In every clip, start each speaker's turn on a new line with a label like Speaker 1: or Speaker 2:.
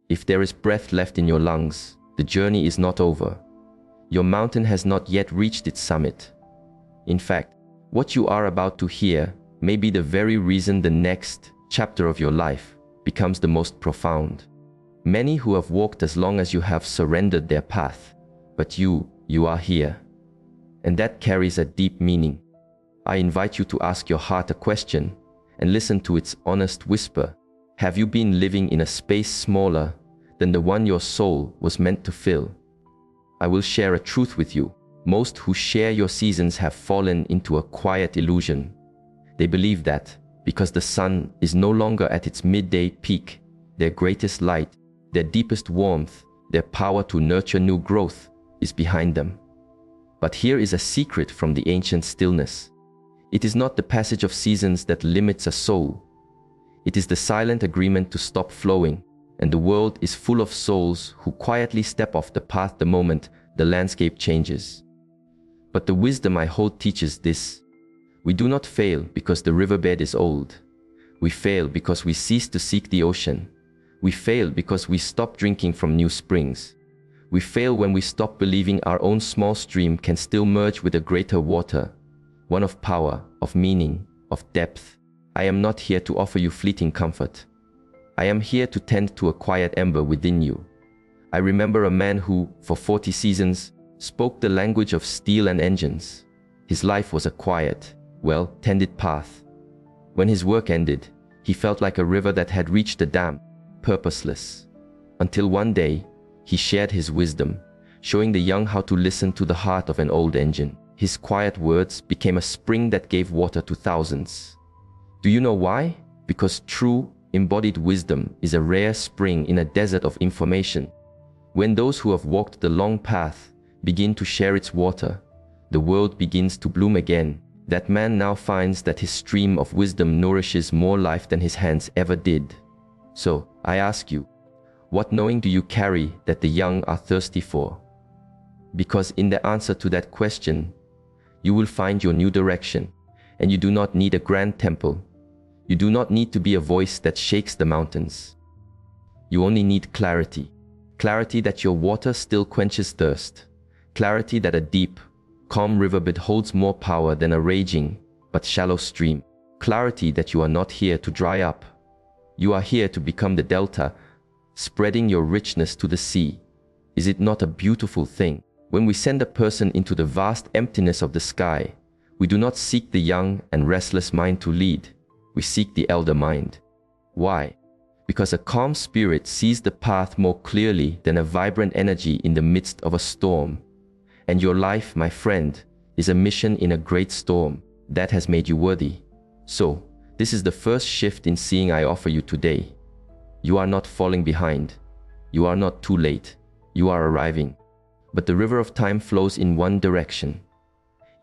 Speaker 1: If there is breath left in your lungs, the journey is not over. Your mountain has not yet reached its summit. In fact, what you are about to hear may be the very reason the next chapter of your life becomes the most profound. Many who have walked as long as you have surrendered their path, but you are here. And that carries a deep meaning. I invite you to ask your heart a question and listen to its honest whisper. Have you been living in a space smaller than the one your soul was meant to fill? I will share a truth with you. Most who share your seasons have fallen into a quiet illusion. They believe that because the sun is no longer at its midday peak, their greatest light, their deepest warmth, their power to nurture new growth is behind them. But here is a secret from the ancient stillness. It is not the passage of seasons that limits a soul. It is the silent agreement to stop flowing, and the world is full of souls who quietly step off the path the moment the landscape changes. But the wisdom I hold teaches this. We do not fail because the riverbed is old. We fail because we cease to seek the ocean. We fail because we stop drinking from new springs. We fail when we stop believing our own small stream can still merge with a greater water, one of power, of meaning, of depth. I am not here to offer you fleeting comfort. I am here to tend to a quiet ember within you. I remember a man who, for 40 seasons, spoke the language of steel and engines. His life was a quiet, well-tended path. When his work ended, he felt like a river that had reached a dam, purposeless. Until one day, he shared his wisdom, showing the young how to listen to the heart of an old engine. His quiet words became a spring that gave water to thousands. Do you know why? Because true, embodied wisdom is a rare spring in a desert of information. When those who have walked the long path begin to share its water, the world begins to bloom again. That man now finds that his stream of wisdom nourishes more life than his hands ever did. So, I ask you, what knowing do you carry that the young are thirsty for? Because in the answer to that question, you will find your new direction, and you do not need a grand temple. You do not need to be a voice that shakes the mountains. You only need clarity. Clarity that your water still quenches thirst. Clarity that a deep, calm riverbed holds more power than a raging but shallow stream. Clarity that you are not here to dry up. You are here to become the delta, spreading your richness to the sea. Is it not a beautiful thing? When we send a person into the vast emptiness of the sky, we do not seek the young and restless mind to lead. We seek the elder mind. Why? Because a calm spirit sees the path more clearly than a vibrant energy in the midst of a storm. And your life, my friend, is a mission in a great storm that has made you worthy. So, this is the first shift in seeing I offer you today. You are not falling behind. You are not too late. You are arriving. But the river of time flows in one direction.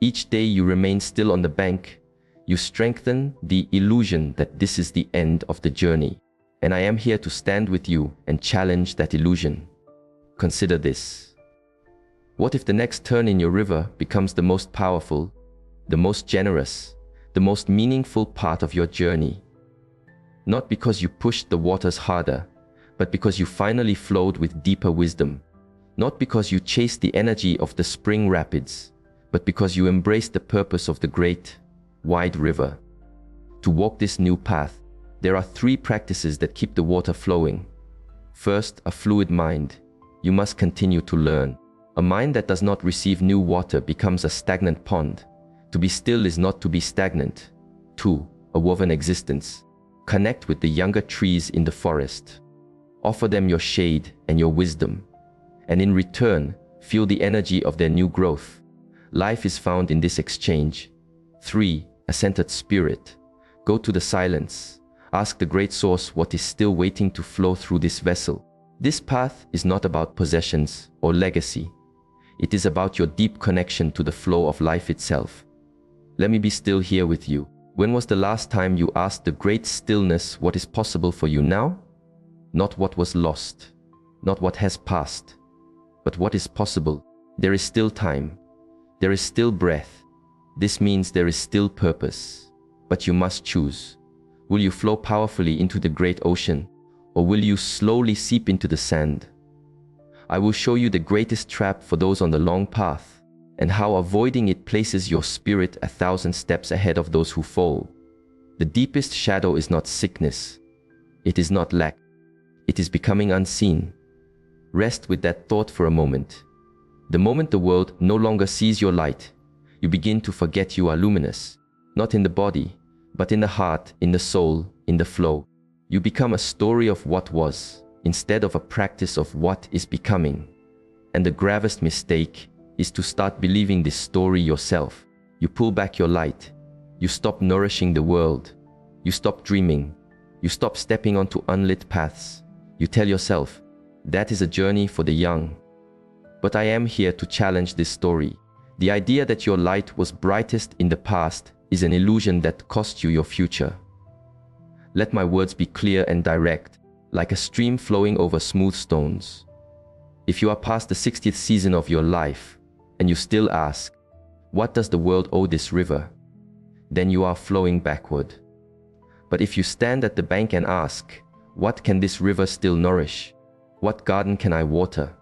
Speaker 1: Each day you remain still on the bank, you strengthen the illusion that this is the end of the journey. And I am here to stand with you and challenge that illusion. Consider this. What if the next turn in your river becomes the most powerful, the most generous, the most meaningful part of your journey? Not because you pushed the waters harder, but because you finally flowed with deeper wisdom. Not because you chased the energy of the spring rapids, but because you embraced the purpose of the great, wide river. To walk this new path, there are 3 practices that keep the water flowing. First, a fluid mind. You must continue to learn. A mind that does not receive new water becomes a stagnant pond. To be still is not to be stagnant. 2, a woven existence. Connect with the younger trees in the forest. Offer them your shade and your wisdom. And in return, feel the energy of their new growth. Life is found in this exchange. 3, a centered spirit. Go to the silence. Ask the great source what is still waiting to flow through this vessel. This path is not about possessions or legacy. It is about your deep connection to the flow of life itself. Let me be still here with you. When was the last time you asked the great stillness what is possible for you now? Not what was lost, not what has passed, but what is possible. There is still time. There is still breath. This means there is still purpose. But you must choose. Will you flow powerfully into the great ocean, or will you slowly seep into the sand? I will show you the greatest trap for those on the long path, and how avoiding it places your spirit 1,000 steps ahead of those who fall. The deepest shadow is not sickness. It is not lack. It is becoming unseen. Rest with that thought for a moment. The moment the world no longer sees your light, you begin to forget you are luminous, not in the body, but in the heart, in the soul, in the flow. You become a story of what was, instead of a practice of what is becoming. And the gravest mistake is to start believing this story yourself. You pull back your light. You stop nourishing the world. You stop dreaming. You stop stepping onto unlit paths. You tell yourself, that is a journey for the young. But I am here to challenge this story. The idea that your light was brightest in the past is an illusion that cost you your future. Let my words be clear and direct, like a stream flowing over smooth stones. If you are past the 60th season of your life, and you still ask, what does the world owe this river? Then you are flowing backward. But if you stand at the bank and ask, what can this river still nourish? What garden can I water?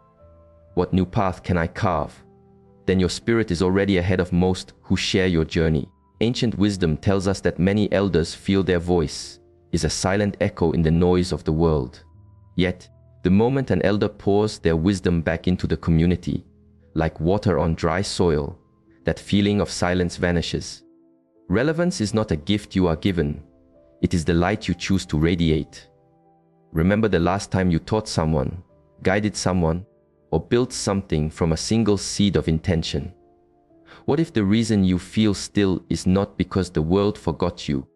Speaker 1: What new path can I carve? Then your spirit is already ahead of most who share your journey. Ancient wisdom tells us that many elders feel their voice is a silent echo in the noise of the world. Yet, the moment an elder pours their wisdom back into the community, like water on dry soil, that feeling of silence vanishes. Relevance is not a gift you are given. It is the light you choose to radiate. Remember the last time you taught someone, guided someone, or built something from a single seed of intention? What if the reason you feel still is not because the world forgot you,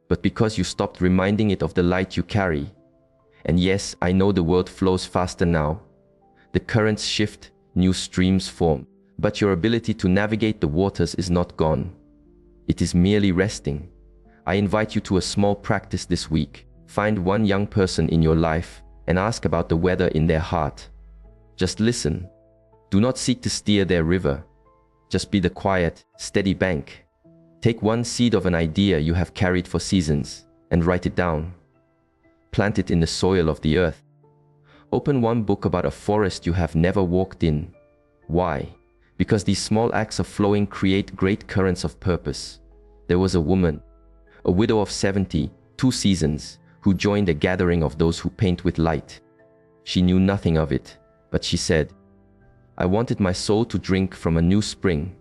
Speaker 1: but because you stopped reminding it of the light you carry? And yes, I know the world flows faster now. The currents shift, new streams form, but your ability to navigate the waters is not gone. It is merely resting. I invite you to a small practice this week. Find one young person in your life and ask about the weather in their heart. Just listen. Do not seek to steer their river. Just be the quiet, steady bank. Take one seed of an idea you have carried for seasons and write it down. Plant it in the soil of the earth. Open one book about a forest you have never walked in. Why? Because these small acts of flowing create great currents of purpose. There was a woman, a widow of 70, 2 seasons, who joined a gathering of those who paint with light. She knew nothing of it, but she said, I wanted my soul to drink from a new spring.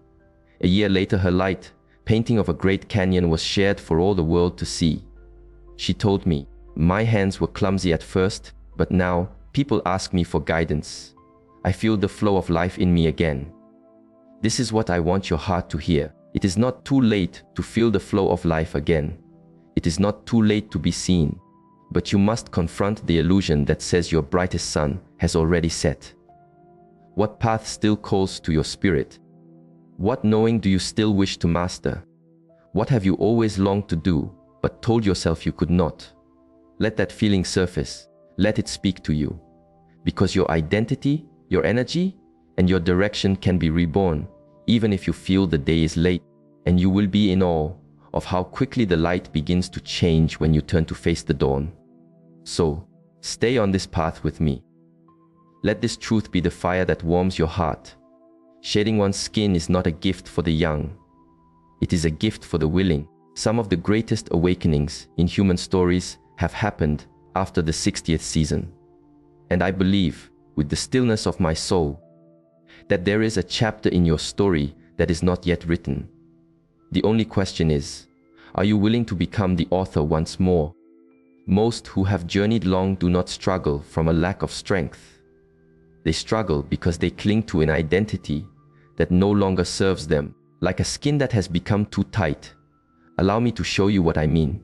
Speaker 1: A year later, her light, painting of a great canyon, was shared for all the world to see. She told me, my hands were clumsy at first, but now people ask me for guidance. I feel the flow of life in me again. This is what I want your heart to hear. It is not too late to feel the flow of life again. It is not too late to be seen, but you must confront the illusion that says your brightest sun has already set. What path still calls to your spirit? What knowing do you still wish to master? What have you always longed to do, but told yourself you could not? Let that feeling surface. Let it speak to you. Because your identity, your energy, and your direction can be reborn, even if you feel the day is late, and you will be in awe of how quickly the light begins to change when you turn to face the dawn. So, stay on this path with me. Let this truth be the fire that warms your heart. Shedding one's skin is not a gift for the young. It is a gift for the willing. Some of the greatest awakenings in human stories have happened after the 60th season. And I believe, with the stillness of my soul, that there is a chapter in your story that is not yet written. The only question is, are you willing to become the author once more? Most who have journeyed long do not struggle from a lack of strength. They struggle because they cling to an identity that no longer serves them, like a skin that has become too tight. Allow me to show you what I mean.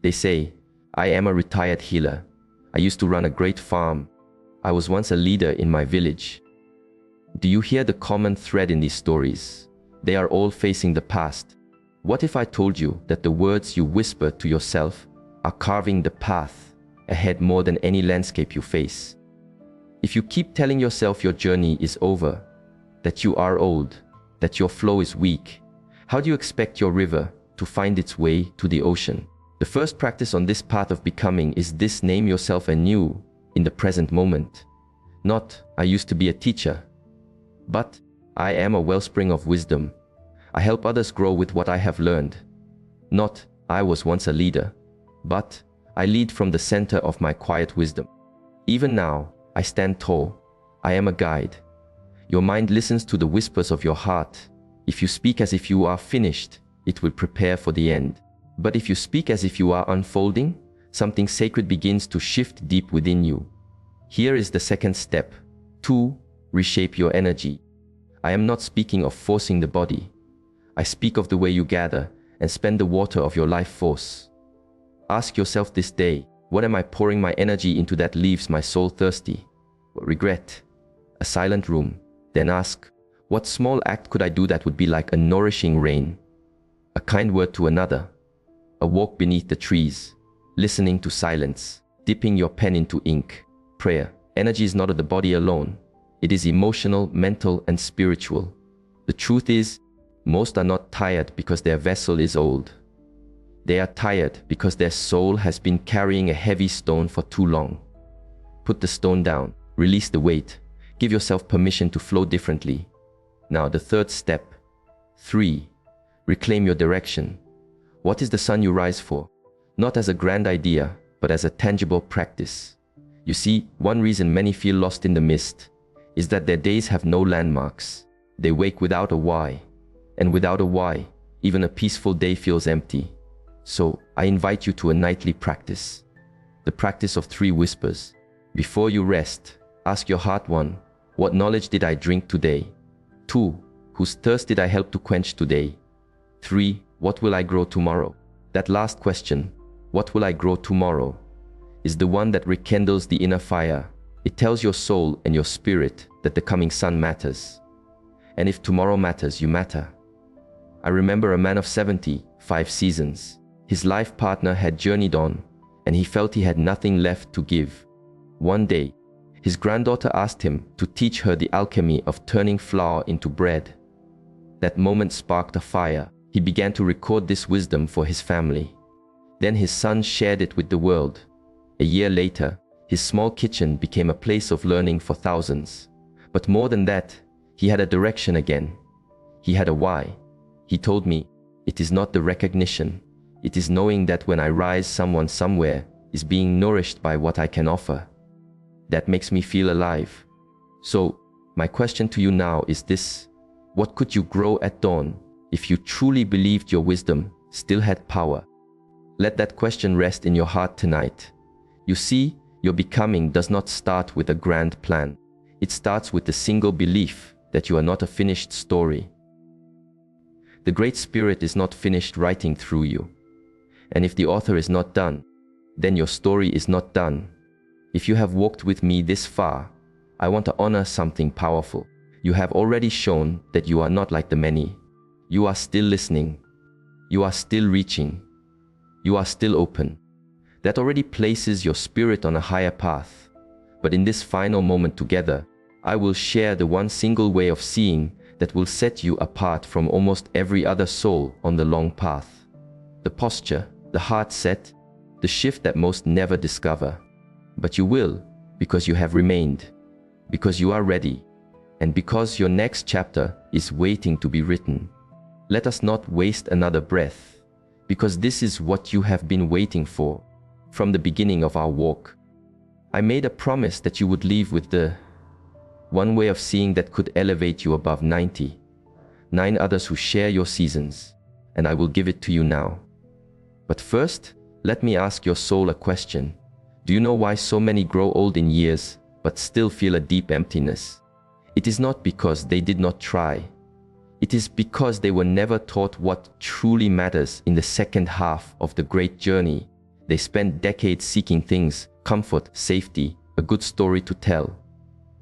Speaker 1: They say, I am a retired healer. I used to run a great farm. I was once a leader in my village. Do you hear the common thread in these stories? They are all facing the past. What if I told you that the words you whisper to yourself are carving the path ahead more than any landscape you face? If you keep telling yourself your journey is over, that you are old, that your flow is weak, how do you expect your river to find its way to the ocean? The first practice on this path of becoming is this: name yourself anew in the present moment. Not, I used to be a teacher, but I am a wellspring of wisdom. I help others grow with what I have learned. Not, I was once a leader, but I lead from the center of my quiet wisdom. Even now, I stand tall. I am a guide. Your mind listens to the whispers of your heart. If you speak as if you are finished, it will prepare for the end. But if you speak as if you are unfolding, something sacred begins to shift deep within you. Here is the second step. 2. Reshape your energy. I am not speaking of forcing the body. I speak of the way you gather and spend the water of your life force. Ask yourself this day, what am I pouring my energy into that leaves my soul thirsty? What regret? A silent room. Then ask, what small act could I do that would be like a nourishing rain? A kind word to another. A walk beneath the trees. Listening to silence. Dipping your pen into ink. Prayer. Energy is not of the body alone. It is emotional, mental, and spiritual. The truth is, most are not tired because their vessel is old. They are tired because their soul has been carrying a heavy stone for too long. Put the stone down. Release the weight. Give yourself permission to flow differently. Now the third step. 3. Reclaim your direction. What is the sun you rise for? Not as a grand idea, but as a tangible practice. You see, one reason many feel lost in the mist is that their days have no landmarks. They wake without a why. And without a why, even a peaceful day feels empty. So I invite you to a nightly practice. The practice of 3 whispers. Before you rest, ask your heart. 1. What knowledge did I drink today? 2. Whose thirst did I help to quench today? 3. What will I grow tomorrow? That last question, what will I grow tomorrow, is the one that rekindles the inner fire. It tells your soul and your spirit that the coming sun matters. And if tomorrow matters, you matter. I remember a man of 70, 5 seasons. His life partner had journeyed on, and he felt he had nothing left to give. One day, his granddaughter asked him to teach her the alchemy of turning flour into bread. That moment sparked a fire. He began to record this wisdom for his family. Then his son shared it with the world. A year later, his small kitchen became a place of learning for thousands. But more than that, he had a direction again. He had a why. He told me, it is not the recognition. It is knowing that when I rise, someone somewhere is being nourished by what I can offer. That makes me feel alive. So, my question to you now is this: what could you grow at dawn if you truly believed your wisdom still had power? Let that question rest in your heart tonight. You see, your becoming does not start with a grand plan. It starts with the single belief that you are not a finished story. The Great Spirit is not finished writing through you. And if the author is not done, then your story is not done. If you have walked with me this far, I want to honor something powerful. You have already shown that you are not like the many. You are still listening. You are still reaching. You are still open. That already places your spirit on a higher path. But in this final moment together, I will share the one single way of seeing that will set you apart from almost every other soul on the long path. The posture, the heart set, the shift that most never discover. But you will, because you have remained, because you are ready, and because your next chapter is waiting to be written. Let us not waste another breath, because this is what you have been waiting for from the beginning of our walk. I made a promise that you would leave with the one way of seeing that could elevate you above 99 others who share your seasons, and I will give it to you now. But first, let me ask your soul a question. Do you know why so many grow old in years but still feel a deep emptiness? It is not because they did not try. It is because they were never taught what truly matters in the second half of the great journey. They spent decades seeking things, comfort, safety, a good story to tell.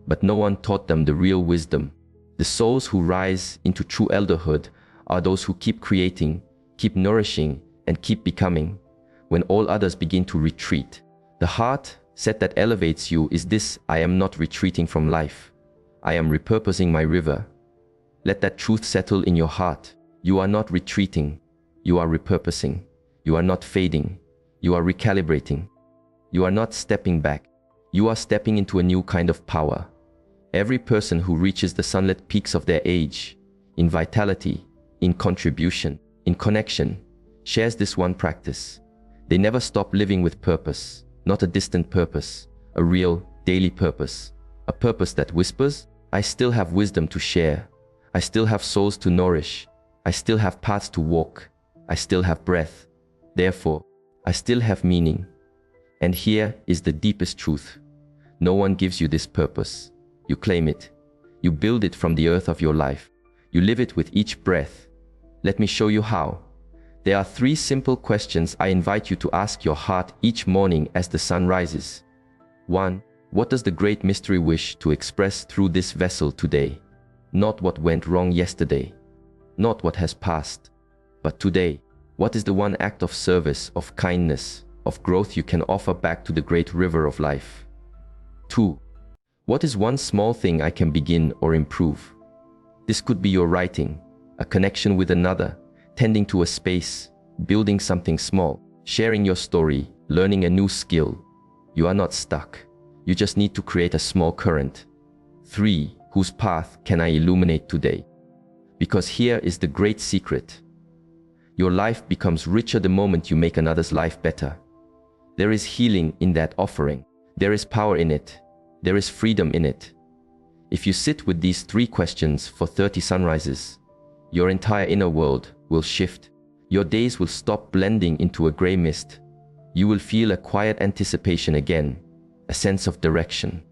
Speaker 1: But no one taught them the real wisdom. The souls who rise into true elderhood are those who keep creating, keep nourishing, and keep becoming, when all others begin to retreat. The heart set that elevates you is this: I am not retreating from life. I am repurposing my river. Let that truth settle in your heart. You are not retreating. You are repurposing. You are not fading. You are recalibrating. You are not stepping back. You are stepping into a new kind of power. Every person who reaches the sunlit peaks of their age, in vitality, in contribution, in connection, shares this one practice. They never stop living with purpose, not a distant purpose, a real, daily purpose. A purpose that whispers, I still have wisdom to share. I still have souls to nourish. I still have paths to walk. I still have breath. Therefore, I still have meaning. And here is the deepest truth. No one gives you this purpose. You claim it. You build it from the earth of your life. You live it with each breath. Let me show you how. There are 3 simple questions I invite you to ask your heart each morning as the sun rises. 1. What does the great mystery wish to express through this vessel today? Not what went wrong yesterday, not what has passed, but today. What is the one act of service, of kindness, of growth you can offer back to the great river of life? 2. What is one small thing I can begin or improve? This could be your writing, a connection with another, tending to a space, building something small, sharing your story, learning a new skill. You are not stuck. You just need to create a small current. 3. Whose path can I illuminate today? Because here is the great secret. Your life becomes richer the moment you make another's life better. There is healing in that offering. There is power in it. There is freedom in it. If you sit with these 3 questions for 30 sunrises, your entire inner world will shift. Your days will stop blending into a gray mist. You will feel a quiet anticipation again, a sense of direction.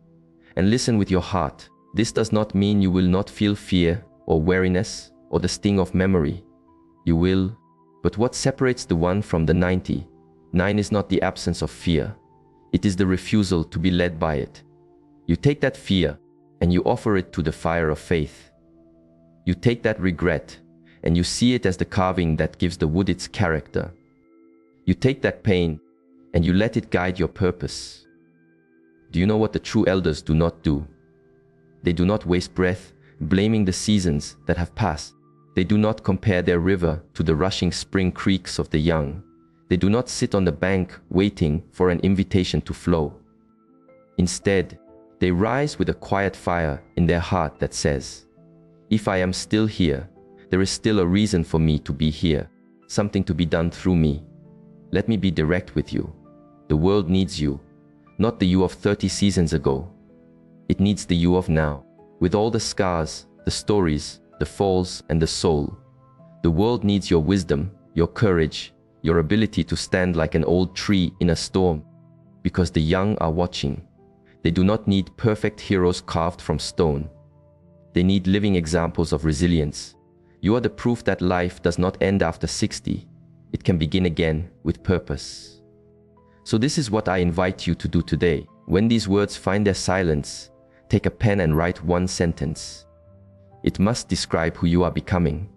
Speaker 1: And listen with your heart. This does not mean you will not feel fear or weariness or the sting of memory. You will. But what separates the 1 from the 99 is not the absence of fear. It is the refusal to be led by it. You take that fear and you offer it to the fire of faith. You take that regret and you see it as the carving that gives the wood its character. You take that pain and you let it guide your purpose. Do you know what the true elders do not do? They do not waste breath blaming the seasons that have passed. They do not compare their river to the rushing spring creeks of the young. They do not sit on the bank waiting for an invitation to flow. Instead, they rise with a quiet fire in their heart that says, if I am still here, there is still a reason for me to be here, something to be done through me. Let me be direct with you. The world needs you, not the you of 30 seasons ago. It needs the you of now, with all the scars, the stories, the falls, and the soul. The world needs your wisdom, your courage, your ability to stand like an old tree in a storm, because the young are watching. They do not need perfect heroes carved from stone. They need living examples of resilience. You are the proof that life does not end after 60. It can begin again with purpose. So this is what I invite you to do today. When these words find their silence, take a pen and write 1 sentence. It must describe who you are becoming,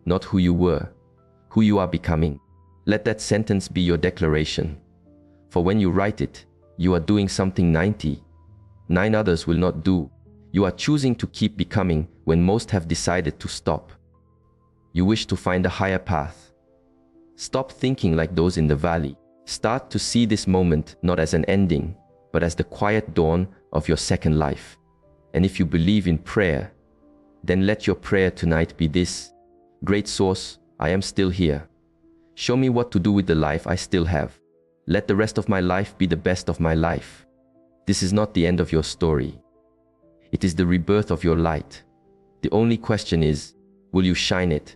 Speaker 1: not who you were, who you are becoming. Let that sentence be your declaration. For when you write it, you are doing something 99 others will not do. You are choosing to keep becoming when most have decided to stop. You wish to find a higher path. Stop thinking like those in the valley. Start to see this moment not as an ending, but as the quiet dawn of your second life. And if you believe in prayer, then let your prayer tonight be this: Great Source, I am still here. Show me what to do with the life I still have. Let the rest of my life be the best of my life. This is not the end of your story. It is the rebirth of your light. The only question is, will you shine it?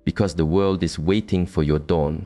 Speaker 1: Because the world is waiting for your dawn.